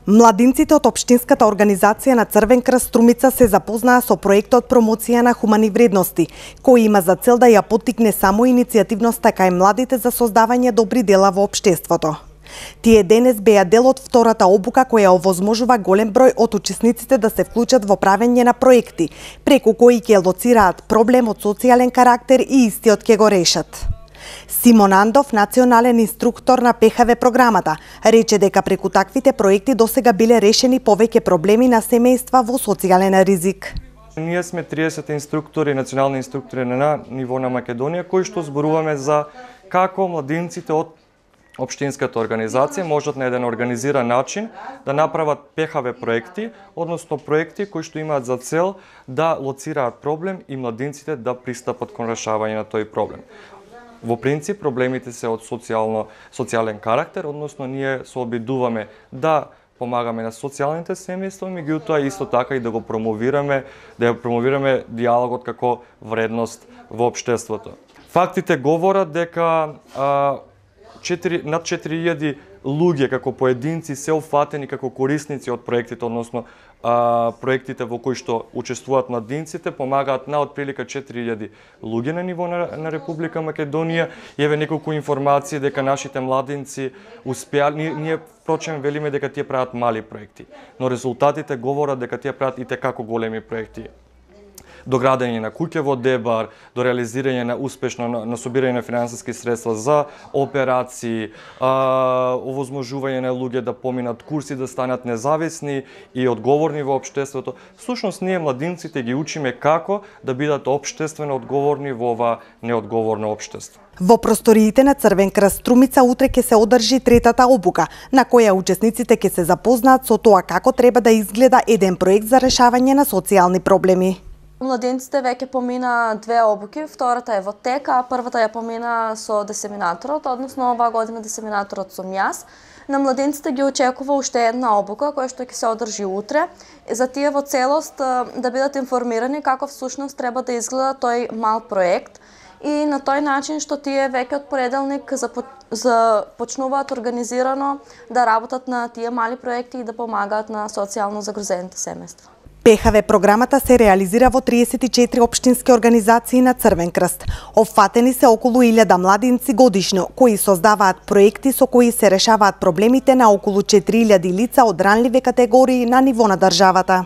Младинците од Општинската организација на Црвен крст Струмица се запознаа со проектот Промоција на хумани вредности, кој има за цел да ја поттикне само иницијативноста кај младите за создавање добри дела во општеството. Тие денес беа дел од втората обука која овозможува голем број од учесниците да се вклучат во правење на проекти, преку кои ќе лоцираат проблем од социјален карактер и истиот ќе го решат. Симон Андов, национален инструктор на ПХВ програмата, рече дека преку таквите проекти досега биле решени повеќе проблеми на семејства во социјален ризик. Ние сме 30 инструктори, национални инструктори на ниво на Македонија, кои што зборуваме за како младинците од Општинската организација можат на еден организиран начин да направат ПХВ проекти, односно проекти кои што имаат за цел да лоцираат проблем и младинците да пристапат кон решавање на тој проблем. Во принцип, проблемите се од социјален карактер, односно ние се обидуваме да помагаме на социјалните семејства, меѓутоа исто така и да го промовираме, диалогот како вредност во општеството. Фактите говорат дека над 4000 луѓе како поединци се уфатени како корисници од проектите, односно проектите во кои што учествуваат младинците, помагаат на отприлика 4000 луѓе на ниво на Република Македонија. Еве неколку информации дека нашите младинци успеале, ние впрочем велиме дека тие прават мали проекти, но резултатите говорат дека тие прават и како големи проекти. До градење на куќе во Дебар, до реализирање на успешно на собирање на финансиски средства за операции, овозможување на луѓе да поминат курси, да станат независни и одговорни во општеството. Всушност ние младинците ги учиме како да бидат општествено одговорни во ова неодговорно општество. Во просториите на Црвен крст Струмица утре ќе се одржи третата обука, на која учесниците ќе се запознаат со тоа како треба да изгледа еден проект за решавање на социјални проблеми. Младинците веќе помина две обуки, втората е во тек, а првата ја помина со десеминаторот, односно оваа година десеминаторот сум јас. На младинците ги очекува уште една обука која што ќе се одржи утре. За тие во целост да бидат информирани како всушност треба да изгледа тој мал проект и на тој начин што тие веќе од понеделник почнуваат организирано да работат на тие мали проекти и да помагаат на социјално загрозените семејства. ПХВ програмата се реализира во 34 општински организации на Црвен крст. Опфатени се околу 1000 младинци годишно, кои создаваат проекти со кои се решаваат проблемите на околу 4000 лица од ранливи категории на ниво на државата.